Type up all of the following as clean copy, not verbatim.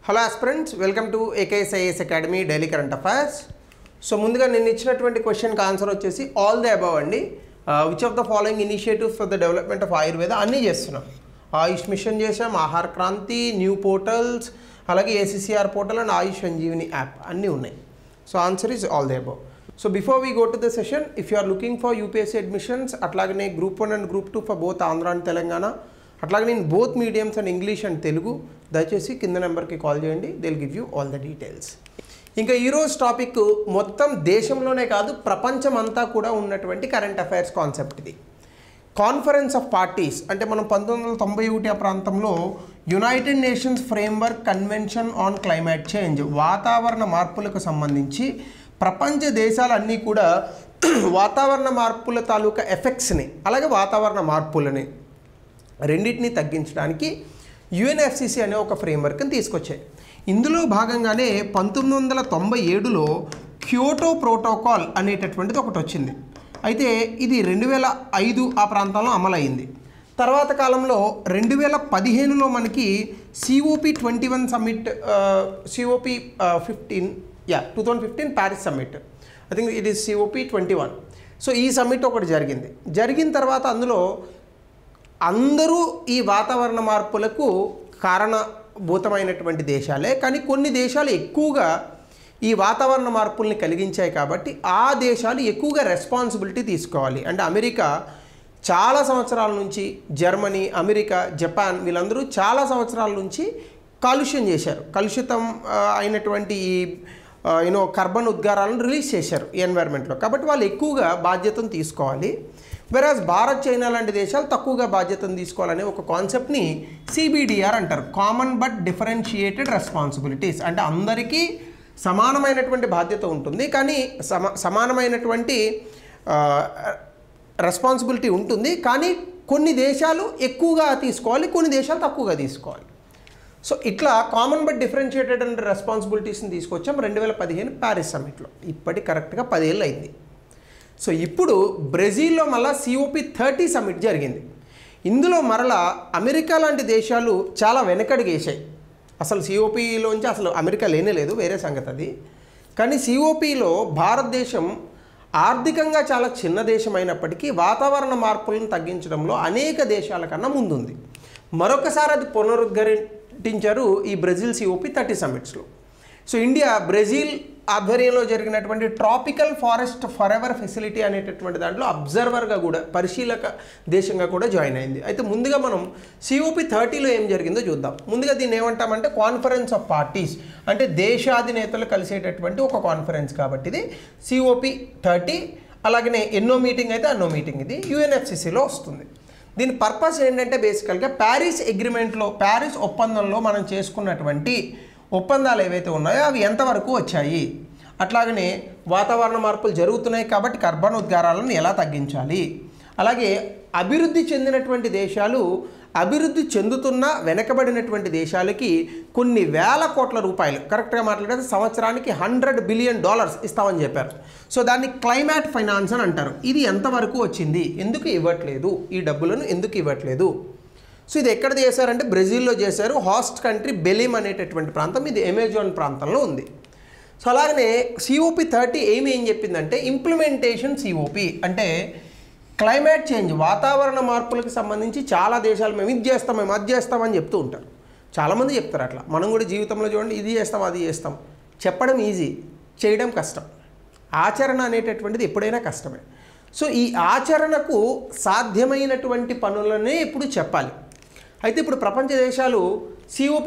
Hello aspirants, welcome to AKSIS Academy Daily Current Affairs. So ముందుగా నేను ఇచ్చినటువంటి question కి ఆన్సర్ వచ్చేసి ఆల్ ది అబవ్ అండి. Which of the following initiatives for the development of Ayurveda అన్నీ చేస్తున్నాం. ఆయుష్ మిషన్ చేసాం, ఆహార క్రాంతి, న్యూ పోర్టల్స్, అలాగే ACCR portal and Ayush Sanjeevini app అన్నీ ఉన్నాయి. So answer is all the above. So before we go to the session, if you are looking for UPSC admissions, అట్లాగనే group 1 and group 2 for both Andhra and Telangana, అట్లాగే నేను both mediums and English and Telugu, దయచేసి కింద నెంబర్కి call చేయండి. They will give you all the details. ఇంకా ఈరోజు topic మొత్తం దేశంలోనే కాదు ప్రపంచం అంతా కూడా ఉన్నటువంటి కరెంట్ అఫైర్స్ కాన్సెప్ట్ ఇది. కాన్ఫరెన్స్ ఆఫ్ పార్టీస్ అంటే మనం 1991 ఆ ప్రాంతంలో United nations framework convention on climate change, వాతావరణ మార్పులకు సంబంధించి ప్రపంచ దేశాలన్నీ కూడా వాతావరణ మార్పుల తాలూకా ఎఫెక్ట్స్ని అలాగే వాతావరణ మార్పులని రెండింటిని తగ్గించడానికి UNFCCC అనే ఒక ఫ్రేమ్వర్క్ని తీసుకొచ్చాయి. ఇందులో భాగంగానే 1997లో క్యోటో ప్రోటోకాల్ అనేటటువంటిది ఒకటి వచ్చింది. అయితే ఇది 2005 ఆ ప్రాంతంలో అమలైంది. తర్వాత కాలంలో 2015లో మనకి COP21 summit, COP15 2015 Paris summit, I think it is COP21. So ఈ సమ్మిట్ ఒకటి జరిగిన తర్వాత అందులో అందరూ ఈ వాతావరణ మార్పులకు కారణభూతమైనటువంటి దేశాలే, కానీ కొన్ని దేశాలు ఎక్కువగా ఈ వాతావరణ మార్పుల్ని కలిగించాయి కాబట్టి ఆ దేశాలు ఎక్కువగా రెస్పాన్సిబిలిటీ తీసుకోవాలి. అంటే అమెరికా చాలా సంవత్సరాల నుంచి, జర్మనీ, అమెరికా, జపాన్ వీళ్ళందరూ చాలా సంవత్సరాల నుంచి కాలుష్యం చేశారు. కలుషితం అయినటువంటి ఈ కార్బన్ ఉద్గారాలను రిలీజ్ చేశారు ఈ ఎన్వైర్న్మెంట్లో. కాబట్టి వాళ్ళు ఎక్కువగా బాధ్యతను తీసుకోవాలి. వెరాజ్ భారత్, చైనా లాంటి దేశాలు తక్కువగా బాధ్యతను తీసుకోవాలనే ఒక కాన్సెప్ట్ని CBDR అంటారు, కామన్ బట్ డిఫరెన్షియేటెడ్ రెస్పాన్సిబిలిటీస్. అంటే అందరికీ సమానమైనటువంటి బాధ్యత ఉంటుంది, కానీ సమానమైనటువంటి రెస్పాన్సిబిలిటీ ఉంటుంది, కానీ కొన్ని దేశాలు ఎక్కువగా తీసుకోవాలి, కొన్ని దేశాలు తక్కువగా తీసుకోవాలి. సో ఇట్లా కామన్ బట్ డిఫరెన్షియేటెడ్ అండ్ రెస్పాన్సిబిలిటీస్ని తీసుకొచ్చాం 2015 ప్యారిస్ సమ్మిట్లో. ఇప్పటికి కరెక్ట్గా 10 ఏళ్ళు అయింది. సో ఇప్పుడు బ్రెజిల్లో మళ్ళీ COP30 సమ్మిట్ జరిగింది. ఇందులో మరలా అమెరికా లాంటి దేశాలు చాలా వెనకడిగేసాయి. అసలు COPలోంచి అసలు అమెరికా లేనేలేదు, వేరే సంగతి అది. కానీ COPలో భారతదేశం ఆర్థికంగా చాలా చిన్న దేశం అయినప్పటికీ వాతావరణ మార్పులను తగ్గించడంలో అనేక దేశాల కన్నా ముందుంది. మరొకసారి అది పునరుద్ధరించారు ఈ బ్రెజిల్ COP30 సమ్మిట్స్లో. సో ఇండియా బ్రెజిల్ ఆధ్వర్యంలో జరిగినటువంటి ట్రాపికల్ ఫారెస్ట్ ఫరెవర్ ఫెసిలిటీ అనేటటువంటి దాంట్లో అబ్జర్వర్గా కూడా, పరిశీలక దేశంగా కూడా జాయిన్ అయింది. అయితే ముందుగా మనం COP30లో ఏం జరిగిందో చూద్దాం. ముందుగా దీన్ని ఏమంటామంటే కాన్ఫరెన్స్ ఆఫ్ పార్టీస్, అంటే దేశాధినేతలు కలిసేటటువంటి ఒక కాన్ఫరెన్స్ కాబట్టి ఇది COP30. అలాగనే ఎన్నో మీటింగ్ అయితే అన్నో మీటింగ్ ఇది UNFCCలో వస్తుంది. దీని పర్పస్ ఏంటంటే బేసికల్గా ప్యారిస్ అగ్రిమెంట్లో, ప్యారిస్ ఒప్పందంలో మనం చేసుకున్నటువంటి ఒప్పందాలు ఏవైతే ఉన్నాయో అవి ఎంతవరకు వచ్చాయి, అట్లాగనే వాతావరణ మార్పులు జరుగుతున్నాయి కాబట్టి కార్బన్ ఉద్గారాలను ఎలా తగ్గించాలి, అలాగే అభివృద్ధి చెందినటువంటి దేశాలు అభివృద్ధి చెందుతున్న వెనకబడినటువంటి దేశాలకి కొన్ని వేల కోట్ల రూపాయలు, కరెక్ట్గా మాట్లాడితే సంవత్సరానికి $100 బిలియన్ ఇస్తామని చెప్పారు. సో దాన్ని క్లైమేట్ ఫైనాన్స్ అని అంటారు. ఇది ఎంతవరకు వచ్చింది, ఎందుకు ఇవ్వట్లేదు, ఈ డబ్బులను ఎందుకు ఇవ్వట్లేదు? సో ఇది ఎక్కడ చేశారంటే బ్రెజిల్లో చేశారు. హాస్ట్ కంట్రీ బెలిమ్ అనేటటువంటి ప్రాంతం, ఇది అమెజాన్ ప్రాంతంలో ఉంది. సో అలాగనే COP30 ఏం చెప్పిందంటే ఇంప్లిమెంటేషన్ COP అంటే క్లైమేట్ చేంజ్, వాతావరణ మార్పులకు సంబంధించి చాలా దేశాలు మేము ఇది చేస్తాం, మేము అది చేస్తామని చెప్తూ ఉంటారు. చాలామంది చెప్తారు అట్లా. మనం కూడా జీవితంలో చూడండి, ఇది చేస్తాం అది చేస్తాం. చెప్పడం ఈజీ, చేయడం కష్టం. ఆచరణ అనేటటువంటిది ఎప్పుడైనా కష్టమే. సో ఈ ఆచరణకు సాధ్యమైనటువంటి పనులనే ఇప్పుడు చెప్పాలి. అయితే ఇప్పుడు ప్రపంచ దేశాలు COP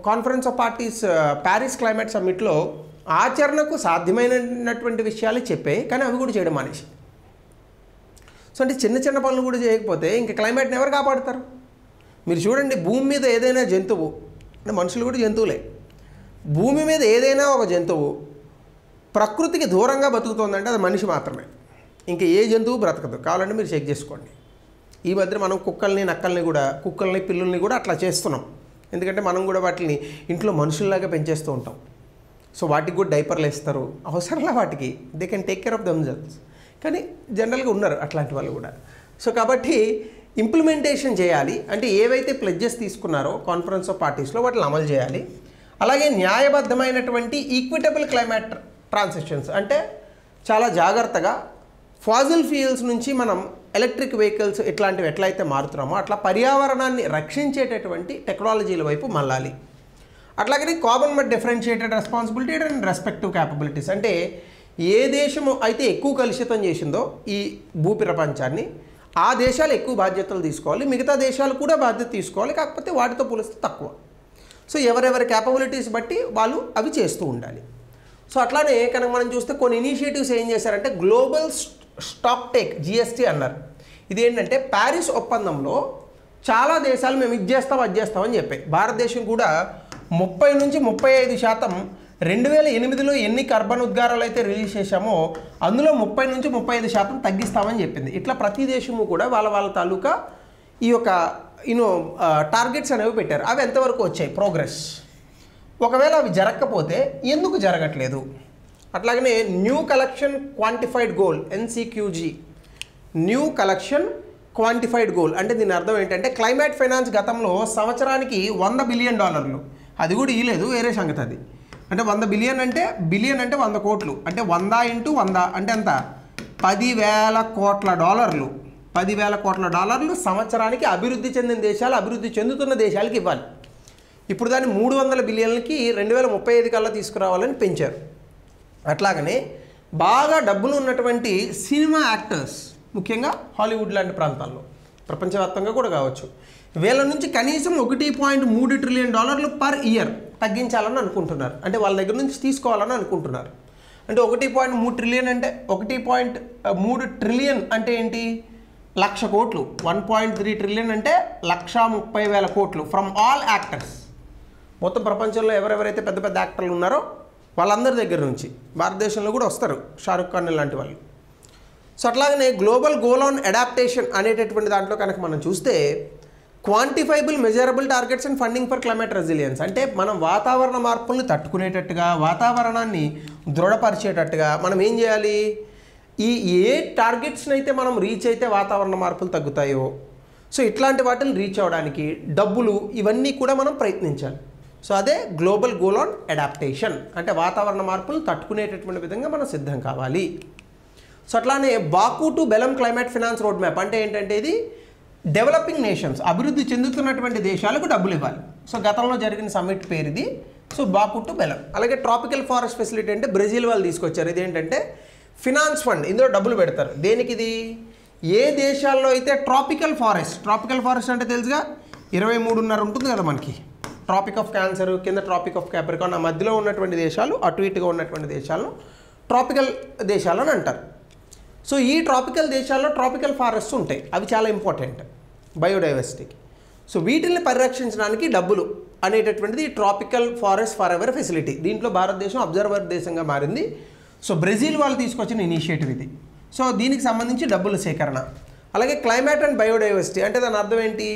conference of parties Paris climate సమ్మిట్లో ఆచరణకు సాధ్యమైనటువంటి విషయాలు చెప్పాయి, కానీ అవి కూడా చేయడం మానేసి. సో అంటే చిన్న చిన్న పనులు కూడా చేయకపోతే ఇంకా క్లైమేట్ని ఎవరు కాపాడుతారు? మీరు చూడండి, భూమి మీద ఏదైనా జంతువు, అంటే మనుషులు కూడా జంతువులే, భూమి మీద ఏదైనా ఒక జంతువు ప్రకృతికి దూరంగా బతుకుతుందంటే అది మనిషి మాత్రమే. ఇంకా ఏ జంతువు బ్రతకదు. కావాలంటే మీరు చెక్ చేసుకోండి. ఈ మధ్య మనం కుక్కల్ని, నక్కల్ని కూడా, కుక్కల్ని, పిల్లుల్ని కూడా అట్లా చేస్తున్నాం. ఎందుకంటే మనం కూడా వాటిని ఇంట్లో మనుషుల్లాగా పెంచేస్తూ ఉంటాం. సో వాటికి కూడా డైపర్లు వేస్తారు, అవసరంలా వాటికి, they can take care of themselves. కానీ జనరల్గా ఉన్నారు అట్లాంటి వాళ్ళు కూడా. సో కాబట్టి ఇంప్లిమెంటేషన్ చేయాలి. అంటే ఏవైతే ప్లెడ్జెస్ తీసుకున్నారో కాన్ఫరెన్స్ ఆఫ్ పార్టీస్లో వాటిని అమలు చేయాలి. అలాగే న్యాయబద్ధమైనటువంటి ఈక్విటబుల్ క్లైమేట్ ట్రాన్సిషన్స్, అంటే చాలా జాగ్రత్తగా ఫాజిల్ ఫ్యూయల్స్ నుంచి మనం ఎలక్ట్రిక్ వెహికల్స్ ఇట్లాంటివి ఎట్లయితే మారుతున్నామో అట్లా పర్యావరణాన్ని రక్షించేటటువంటి టెక్నాలజీల వైపు మళ్ళాలి. అట్లాగే common but differentiated responsibility and respective capabilities, అంటే ఏ దేశము అయితే ఎక్కువ కలుషితం చేసిందో ఈ భూ ప్రపంచాన్ని ఆ దేశాలు ఎక్కువ బాధ్యతలు తీసుకోవాలి, మిగతా దేశాలు కూడా బాధ్యత తీసుకోవాలి, కాకపోతే వాటితో పోలిస్తే తక్కువ. సో ఎవరెవరి క్యాపబిలిటీస్ బట్టి వాళ్ళు అవి చేస్తూ ఉండాలి. సో అట్లానే కనుక మనం చూస్తే కొన్ని ఇనిషియేటివ్స్ ఏం చేశారంటే గ్లోబల్ స్టాక్ టేక్ GST అన్నారు. ఇదేంటంటే ప్యారిస్ ఒప్పందంలో చాలా దేశాలు మేము ఇది చేస్తాం అది చేస్తామని చెప్పాయి. భారతదేశం కూడా 30 నుంచి 35% 2008లో ఎన్ని కార్బన్ ఉద్గారాలు అయితే రిలీజ్ చేశామో అందులో 30 నుంచి 35% తగ్గిస్తామని చెప్పింది. ఇట్లా ప్రతి దేశము కూడా వాళ్ళ తాలూకా ఈ యొక్క టార్గెట్స్ అనేవి పెట్టారు. అవి ఎంతవరకు వచ్చాయి ప్రోగ్రెస్, ఒకవేళ అవి జరగకపోతే ఎందుకు జరగట్లేదు. అట్లాగనే new collection quantified goal NCQG, new collection quantified goal అంటే దీని అర్థం ఏంటంటే క్లైమేట్ ఫైనాన్స్ గతంలో సంవత్సరానికి $100 బిలియన్, అది కూడా ఇలేదు, వేరే సంగతి అది. అంటే 100 బిలియన్ అంటే 100 కోట్లు, అంటే 100 × 100 అంటే ఎంత, $10,000 కోట్ల. $10,000 కోట్ల సంవత్సరానికి అభివృద్ధి చెందిన దేశాలు అభివృద్ధి చెందుతున్న దేశాలకు ఇవ్వాలి. ఇప్పుడు దాన్ని 300 బిలియన్లకి 2035 కల్లా తీసుకురావాలని పెంచారు. అట్లాగనే బాగా డబ్బులు ఉన్నటువంటి సినిమా యాక్టర్స్, ముఖ్యంగా హాలీవుడ్ లాంటి ప్రాంతాల్లో, ప్రపంచవ్యాప్తంగా కూడా కావచ్చు, వీళ్ళ నుంచి కనీసం $1.3 ట్రిలియన్ పర్ ఇయర్ తగ్గించాలని అనుకుంటున్నారు. అంటే వాళ్ళ దగ్గర నుంచి తీసుకోవాలని అనుకుంటున్నారు. అంటే 1.3 ట్రిలియన్ అంటే 1.3 ట్రిలియన్ అంటే ఏంటి, 1,00,000 కోట్లు. 1.3 ట్రిలియన్ అంటే 1,30,000 కోట్లు ఫ్రమ్ ఆల్ యాక్టర్స్. మొత్తం ప్రపంచంలో ఎవరెవరైతే పెద్ద పెద్ద యాక్టర్లు ఉన్నారో వాళ్ళందరి దగ్గర నుంచి భారతదేశంలో కూడా వస్తారు, షారుఖ్ ఖాన్ లాంటి వాళ్ళు. సో అట్లాగనే గ్లోబల్ గోల్ ఆన్ అడాప్టేషన్ అనేటటువంటి దాంట్లో కనుక మనం చూస్తే quantifiable measurable targets and funding for climate resilience, అంటే మనం వాతావరణ మార్పులను తట్టుకునేటట్టుగా వాతావరణాన్ని దృఢపరిచేటట్టుగా మనం ఏం చేయాలి, ఏ టార్గెట్స్ని అయితే మనం రీచ్ అయితే వాతావరణ మార్పులు తగ్గుతాయో సో ఇట్లాంటి వాటిని రీచ్ అవ్వడానికి డబ్బులు ఇవన్నీ కూడా మనం ప్రయత్నించాలి. సో అదే గ్లోబల్ గోల్ ఆన్ అడాప్టేషన్, అంటే వాతావరణ మార్పులు తట్టుకునేటటువంటి విధంగా మనం సిద్ధం కావాలి. సో అట్లానే Baku to Belem climate finance road map అంటే ఏంటంటే ఇది డెవలపింగ్ నేషన్స్, అభివృద్ధి చెందుతున్నటువంటి దేశాలకు డబ్బులు ఇవ్వాలి. సో గతంలో జరిగిన సమ్మిట్ పేరు ఇది. So Baku to Belem. అలాగే ట్రాపికల్ ఫారెస్ట్ ఫెసిలిటీ అంటే బ్రెజిల్ వాళ్ళు తీసుకొచ్చారు. ఇదేంటంటే ఫినాన్స్ ఫండ్, ఇందులో డబ్బులు పెడతారు. దేనికి ఇది, ఏ దేశాల్లో అయితే ట్రాపికల్ ఫారెస్ట్ అంటే తెలుసుగా 23.5 ఉంటుంది కదా మనకి, ట్రాపిక్ ఆఫ్ క్యాన్సర్ కింద ట్రాపిక్ ఆఫ్ క్యాప్రికాన్, ఆ మధ్యలో ఉన్నటువంటి దేశాలు అటు ఇటుగా ఉన్నటువంటి దేశాలను ట్రాపికల్ దేశాలు అని అంటారు. సో ఈ ట్రాపికల్ దేశాల్లో ట్రాపికల్ ఫారెస్ట్స్ ఉంటాయి, అవి చాలా ఇంపార్టెంట్ బయోడైవర్సిటీకి. సో వీటిని పరిరక్షించడానికి డబ్బులు అనేటటువంటిది tropical forest for ever facility. దీంట్లో భారతదేశం అబ్జర్వర్ దేశంగా మారింది. సో బ్రెజిల్ వాళ్ళు తీసుకొచ్చిన ఇనిషియేటివ్ ఇది. సో దీనికి సంబంధించి డబ్బుల సేకరణ. అలాగే క్లైమేట్ అండ్ బయోడైవర్సిటీ అంటే దాని అర్థం ఏంటి,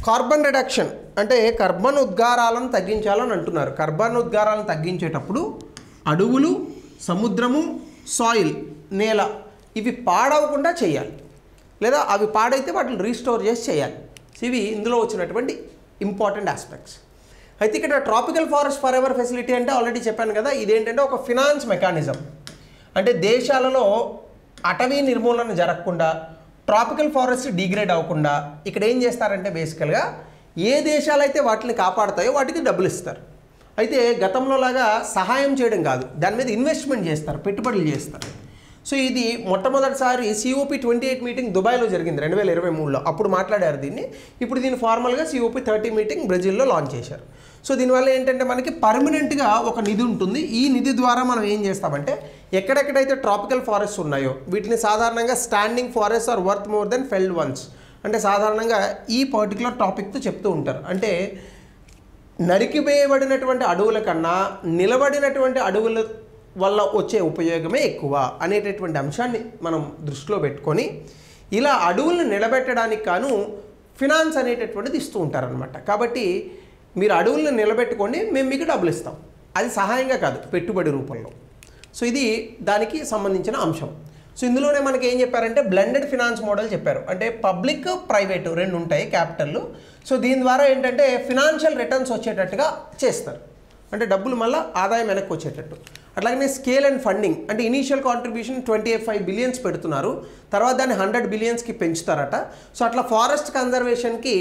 కార్బన్ రిడక్షన్ అంటే కార్బన్ ఉద్గారాలను తగ్గించాలని అంటున్నారు. కార్బన్ ఉద్గారాలను తగ్గించేటప్పుడు అడవులు, సముద్రము, సాయిల్, నేల ఇవి పాడవకుండా చేయాలి, లేదా అవి పాడైతే వాటిని రీస్టోర్ చేసి చేయాలి. ఇవి ఇందులో వచ్చినటువంటి ఇంపార్టెంట్ ఆస్పెక్ట్స్. అయితే ఇక్కడ tropical forest for ever facility అంటే ఆల్రెడీ చెప్పాను కదా, ఇదేంటంటే ఒక ఫినాన్స్ మెకానిజం. అంటే దేశాలలో అటవీ నిర్మూలన జరగకుండా, ట్రాపికల్ ఫారెస్ట్ డిగ్రేడ్ అవ్వకుండా ఇక్కడ ఏం చేస్తారంటే బేసికల్గా ఏ దేశాలైతే వాటిని కాపాడుతాయో వాటికి డబ్బులు ఇస్తారు. అయితే గతంలో లాగా సహాయం చేయడం కాదు, దాని మీద ఇన్వెస్ట్మెంట్ చేస్తారు, పెట్టుబడులు చేస్తారు. సో ఇది మొట్టమొదటిసారి COP28 మీటింగ్ దుబాయ్లో జరిగింది 2023లో, అప్పుడు మాట్లాడారు దీన్ని. ఇప్పుడు దీన్ని ఫార్మల్గా COP30 మీటింగ్ బ్రెజిల్లో లాంచ్ చేశారు. సో దీనివల్ల ఏంటంటే మనకి పర్మనెంట్గా ఒక నిధి ఉంటుంది. ఈ నిధి ద్వారా మనం ఏం చేస్తామంటే ఎక్కడెక్కడైతే ట్రాపికల్ ఫారెస్ట్ ఉన్నాయో వీటిని సాధారణంగా standing forest are worth more than felled ones, అంటే సాధారణంగా ఈ పర్టికులర్ టాపిక్తో చెప్తూ ఉంటారు. అంటే నరికివేయబడినటువంటి అడవుల కన్నా నిలబడినటువంటి అడవుల వల్ల వచ్చే ఉపయోగమే ఎక్కువ అనేటటువంటి అంశాన్ని మనం దృష్టిలో పెట్టుకొని ఇలా అడవులను నిలబెట్టడానికి గాను ఫినాన్స్ అనేటటువంటిది ఇస్తూ ఉంటారనమాట. కాబట్టి మీరు అడవులను నిలబెట్టుకోండి, మేము మీకు డబ్బులు ఇస్తాం. అది సహాయంగా కాదు, పెట్టుబడి రూపంలో. సో ఇది దానికి సంబంధించిన అంశం. సో ఇందులోనే మనకి ఏం చెప్పారంటే బ్లెండెడ్ ఫినాన్స్ మోడల్ చెప్పారు. అంటే పబ్లిక్ ప్రైవేటు రెండు ఉంటాయి క్యాపిటల్. సో దీని ద్వారా ఏంటంటే ఫినాన్షియల్ రిటర్న్స్ వచ్చేటట్టుగా చేస్తారు, అంటే డబ్బులు మళ్ళీ ఆదాయం వెనక్కి వచ్చేటట్టు. అట్లాగనే స్కేల్ అండ్ ఫండింగ్, అంటే ఇనీషియల్ కాంట్రిబ్యూషన్ 25 బిలియన్స్ పెడుతున్నారు, తర్వాత దాన్ని 100 బిలియన్స్కి పెంచుతారట. సో అట్లా ఫారెస్ట్ కన్జర్వేషన్కి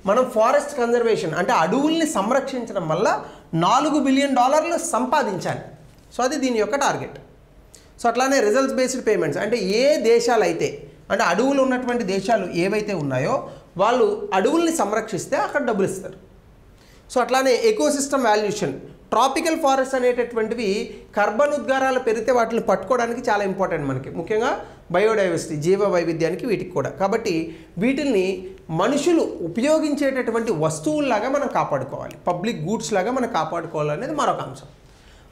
మనం ఫారెస్ట్ కన్జర్వేషన్ అంటే అడవుల్ని సంరక్షించడం వల్ల $4 బిలియన్ సంపాదించాలి. సో అది దీని యొక్క టార్గెట్. సో అట్లానే రిజల్ట్స్ బేస్డ్ పేమెంట్స్, అంటే ఏ దేశాలు అయితే అంటే అడవులు ఉన్నటువంటి దేశాలు ఏవైతే ఉన్నాయో వాళ్ళు అడవుల్ని సంరక్షిస్తే అక్కడ డబ్బులు ఇస్తారు. సో అట్లానే ఎకోసిస్టమ్ వాల్యుయేషన్, ట్రాపికల్ ఫారెస్ట్ అనేటటువంటివి కర్బన్ ఉద్గారాలు పెరిగితే వాటిని పట్టుకోవడానికి చాలా ఇంపార్టెంట్ మనకి, ముఖ్యంగా బయోడైవర్సిటీ జీవ వైవిధ్యానికి వీటికి కూడా. కాబట్టి వీటిల్ని మనుషులు ఉపయోగించేటటువంటి వస్తువుల్లాగా మనం కాపాడుకోవాలి, పబ్లిక్ గూడ్స్ లాగా మనం కాపాడుకోవాలనేది మరొక అంశం.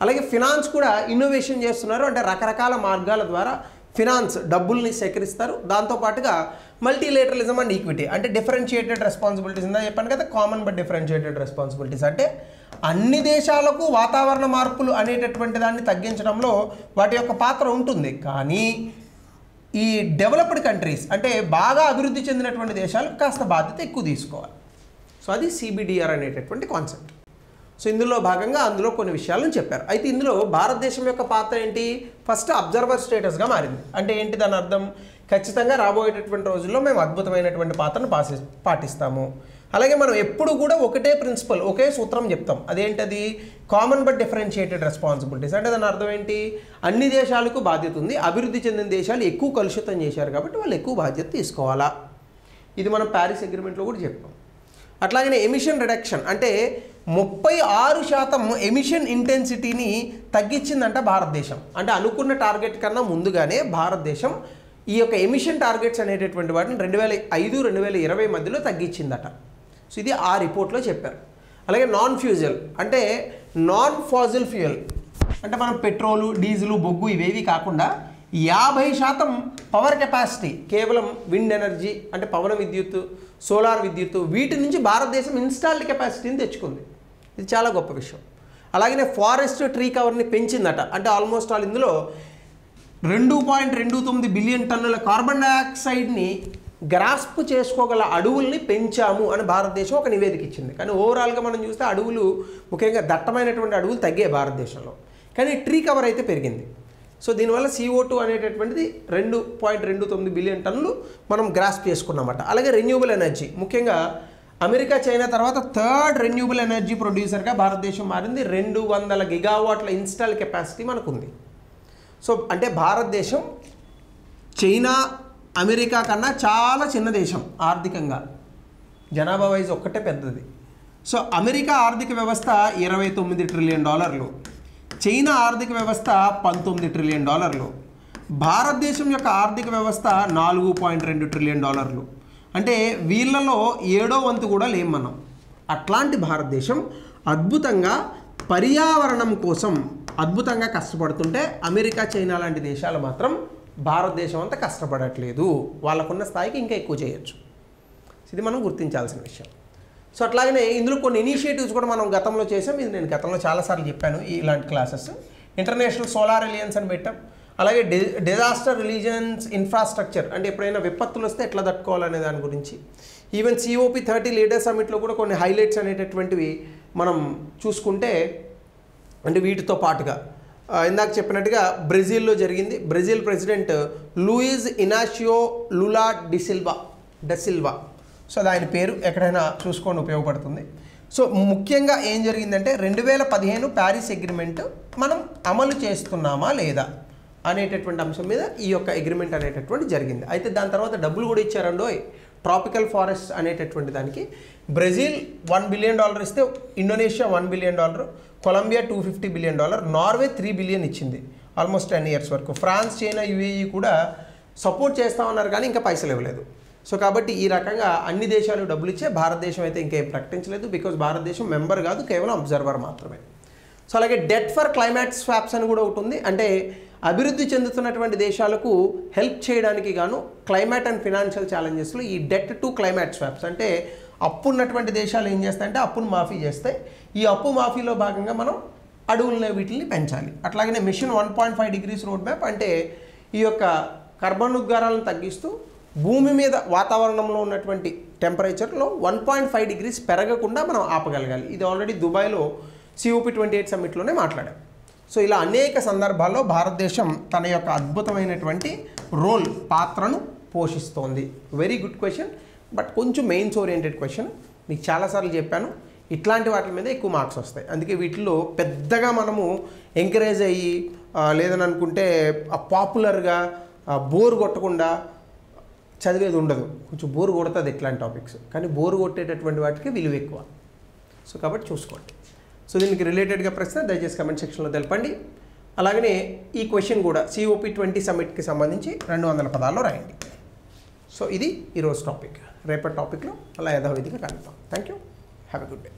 అలాగే ఫినాన్స్ కూడా ఇన్నోవేషన్ చేస్తున్నారు, అంటే రకరకాల మార్గాల ద్వారా ఫినాన్స్ డబ్బుల్ని సేకరిస్తారు. దాంతోపాటుగా మల్టీలేటరలిజం అండ్ ఈక్విటీ, అంటే డిఫరెన్షియేటెడ్ రెస్పాన్సిబిలిటీస్ ఉందా చెప్పాను కదా, కామన్ బట్ డిఫరెన్షియేటెడ్ రెస్పాన్సిబిలిటీస్, అంటే అన్ని దేశాలకు వాతావరణ మార్పులు అనేటటువంటి దాన్ని తగ్గించడంలో వాటి యొక్క పాత్ర ఉంటుంది. కానీ ఈ డెవలప్డ్ కంట్రీస్ అంటే బాగా అభివృద్ధి చెందినటువంటి దేశాలకు కాస్త బాధ్యత ఎక్కువ తీసుకోవాలి. సో అది CBDR అనేటటువంటి కాన్సెప్ట్. సో ఇందులో భాగంగా అందులో కొన్ని విషయాలను చెప్పారు. అయితే ఇందులో భారతదేశం యొక్క పాత్ర ఏంటి, ఫస్ట్ అబ్జర్వర్ స్టేటస్గా మారింది. అంటే ఏంటి దాని అర్థం, ఖచ్చితంగా రాబోయేటటువంటి రోజుల్లో మేము అద్భుతమైనటువంటి పాత్రను పాటిస్తాము. అలాగే మనం ఎప్పుడు కూడా ఒకటే ప్రిన్సిపల్, ఒకే సూత్రం చెప్తాం, అదేంటది, కామన్ బట్ డిఫరెన్షియేటెడ్ రెస్పాన్సిబిలిటీస్. అంటే దాని అర్థం ఏంటి, అన్ని దేశాలకు బాధ్యత ఉంది, అభివృద్ధి చెందిన దేశాలు ఎక్కువ కలుషితం చేశారు కాబట్టి వాళ్ళు ఎక్కువ బాధ్యత తీసుకోవాలా. ఇది మనం ప్యారిస్ అగ్రిమెంట్లో కూడా చెప్పాం. అట్లాగనే ఎమిషన్ రిడక్షన్, అంటే 36% ఎమిషన్ ఇంటెన్సిటీని తగ్గించిందంట భారతదేశం. అంటే అనుకున్న టార్గెట్ కన్నా ముందుగానే భారతదేశం ఈ యొక్క ఎమిషన్ టార్గెట్స్ అనేటటువంటి వాటిని 2005-2020 మధ్యలో తగ్గించిందట. సో ఇది ఆ రిపోర్ట్లో చెప్పారు. అలాగే నాన్ ఫ్యూజల్, అంటే నాన్ ఫాజిల్ ఫ్యూయల్, అంటే మనం పెట్రోలు డీజిల్ బొగ్గు ఇవేవి కాకుండా 50% పవర్ కెపాసిటీ, కేవలం విండ్ ఎనర్జీ అంటే పవన విద్యుత్, సోలార్ విద్యుత్, వీటి నుంచి భారతదేశం ఇన్స్టాల్డ్ కెపాసిటీని తెచ్చుకుంది. ఇది చాలా గొప్ప విషయం. అలాగనే ఫారెస్ట్ ట్రీ కవర్ని పెంచిందట. అంటే ఆల్మోస్ట్ ఆల్ ఇందులో 2.29 బిలియన్ టన్నుల కార్బన్ డైఆక్సైడ్ని గ్రాస్ప్ చేసుకోగల అడవుల్ని పెంచాము అని భారతదేశం ఒక నివేదిక ఇచ్చింది. కానీ ఓవరాల్గా మనం చూస్తే అడవులు, ముఖ్యంగా దట్టమైనటువంటి అడవులు తగ్గాయి భారతదేశంలో, కానీ ట్రీ కవర్ అయితే పెరిగింది. సో దీనివల్ల CO2 అనేటటువంటిది 2.29 బిలియన్ టన్నులు మనం గ్రాస్ప్ చేసుకున్నామట. అలాగే రెన్యూబుల్ ఎనర్జీ, ముఖ్యంగా అమెరికా చైనా తర్వాత 3rd రెన్యూబుల్ ఎనర్జీ ప్రొడ్యూసర్గా భారతదేశం మారింది. 200 గిగావాట్ల ఇన్స్టాల్ కెపాసిటీ మనకు ఉంది. సో అంటే భారతదేశం చైనా అమెరికా కన్నా చాలా చిన్న దేశం ఆర్థికంగా, జనాభా వైజ్ ఒక్కటే పెద్దది. సో అమెరికా ఆర్థిక వ్యవస్థ $29 ట్రిలియన్, చైనా ఆర్థిక వ్యవస్థ $19 ట్రిలియన్, భారతదేశం యొక్క ఆర్థిక వ్యవస్థ $4.2 ట్రిలియన్. అంటే వీళ్ళలో 7వ వంతు కూడా లేం మనం. అట్లాంటి భారతదేశం అద్భుతంగా పర్యావరణం కోసం అద్భుతంగా కష్టపడుతుంటే అమెరికా చైనా లాంటి దేశాలు మాత్రం భారతదేశం అంతా కష్టపడట్లేదు, వాళ్ళకున్న స్థాయికి ఇంకా ఎక్కువ చేయొచ్చు. ఇది మనం గుర్తించాల్సిన విషయం. సో అట్లాగనే ఇందులో కొన్ని ఇనిషియేటివ్స్ కూడా మనం గతంలో చేసాం. ఇది నేను గతంలో చాలాసార్లు చెప్పాను ఇలాంటి క్లాసెస్. ఇంటర్నేషనల్ సోలార్ అలయన్స్ అని పెట్టాం. అలాగే డిజాస్టర్ రిలీజియన్స్ ఇన్ఫ్రాస్ట్రక్చర్, అంటే ఎప్పుడైనా విపత్తులు వస్తే ఎట్లా తట్టుకోవాలనే దాని గురించి. ఈవెన్ COP30 లీడర్ సమిట్లో కూడా కొన్ని హైలైట్స్ అనేటటువంటివి మనం చూసుకుంటే, అంటే వీటితో పాటుగా ఇందాక చెప్పినట్టుగా బ్రెజిల్లో జరిగింది. Brazil president Luiz Inacio Lula da Silva. So అది ఆయన పేరు, ఎక్కడైనా చూసుకోండి ఉపయోగపడుతుంది. సో ముఖ్యంగా ఏం జరిగిందంటే 2015 ప్యారిస్ అగ్రిమెంట్ మనం అమలు చేస్తున్నామా లేదా అనేటటువంటి అంశం మీద ఈ యొక్క అగ్రిమెంట్ అనేటటువంటి జరిగింది. అయితే దాని తర్వాత డబ్బులు కూడా ఇచ్చారండోయ్. ట్రాపికల్ ఫారెస్ట్ అనేటటువంటి దానికి బ్రెజిల్ $1 బిలియన్ ఇస్తే, Indonesia $1 billion, Colombia $250 billion, Norway $3 billion ఇచ్చింది ఆల్మోస్ట్ 10 years వరకు. ఫ్రాన్స్, చైనా, UAE కూడా సపోర్ట్ చేస్తామన్నారు కానీ ఇంకా పైసలు ఇవ్వలేదు. సో కాబట్టి ఈ రకంగా అన్ని దేశాలు డబ్బులు ఇచ్చే, భారతదేశం అయితే ఇంకేం ప్రకటించలేదు, బికాజ్ భారతదేశం మెంబర్ కాదు, కేవలం అబ్జర్వర్ మాత్రమే. సో అలాగే డెట్ ఫర్ క్లైమేట్ స్వాప్స్ అని కూడా ఒకటి ఉంది. అంటే అభివృద్ధి చెందుతున్నటువంటి దేశాలకు హెల్ప్ చేయడానికి గాను క్లైమేట్ అండ్ ఫినాన్షియల్ ఛాలెంజెస్లో ఈ డెట్ టు క్లైమేట్ స్వాప్స్, అంటే అప్పు ఉన్నటువంటి దేశాలు ఏం చేస్తాయంటే అప్పును మాఫీ చేస్తాయి. ఈ అప్పు మాఫీలో భాగంగా మనం అడవులని వీటిని పెంచాలి. అట్లాగనే మిషన్ 1.5 degrees రోడ్ మ్యాప్, అంటే ఈ యొక్క కార్బన్ ఉద్గారాలను తగ్గిస్తూ భూమి మీద వాతావరణంలో ఉన్నటువంటి టెంపరేచర్లో 1.5 డిగ్రీస్ పెరగకుండా మనం ఆపగలగాలి. ఇది ఆల్రెడీ దుబాయ్లో COP28 సమ్మిట్లోనే మాట్లాడాం. సో ఇలా అనేక సందర్భాల్లో భారతదేశం తన యొక్క అద్భుతమైనటువంటి పాత్రను పోషిస్తోంది. వెరీ గుడ్ క్వశ్చన్, బట్ కొంచెం మెయిన్స్ ఓరియంటెడ్ క్వశ్చన్. మీకు చాలాసార్లు చెప్పాను ఇట్లాంటి వాటి మీద ఎక్కువ మార్క్స్ వస్తాయి. అందుకే వీటిలో పెద్దగా మనము ఎంకరేజ్ అయ్యి లేదని అనుకుంటే పాపులర్గా బోర్ కొట్టకుండా చదివేది ఉండదు. కొంచెం బోర్ కొడుతుంది ఇట్లాంటి టాపిక్స్, కానీ బోర్ కొట్టేటటువంటి వాటికి విలువ ఎక్కువ. సో కాబట్టి చూసుకోండి. సో దీనికి రిలేటెడ్గా ప్రశ్న దయచేసి కమెంట్ సెక్షన్లో తెలపండి. అలాగనే ఈ క్వశ్చన్ కూడా COP20 సమ్మిట్కి సంబంధించి 200 పదాల్లో రాయండి. సో ఇది ఈరోజు టాపిక్. రేపటి టాపిక్లో అలా యథావిధిగా కలుద్దాం. Thank you. Have a good day.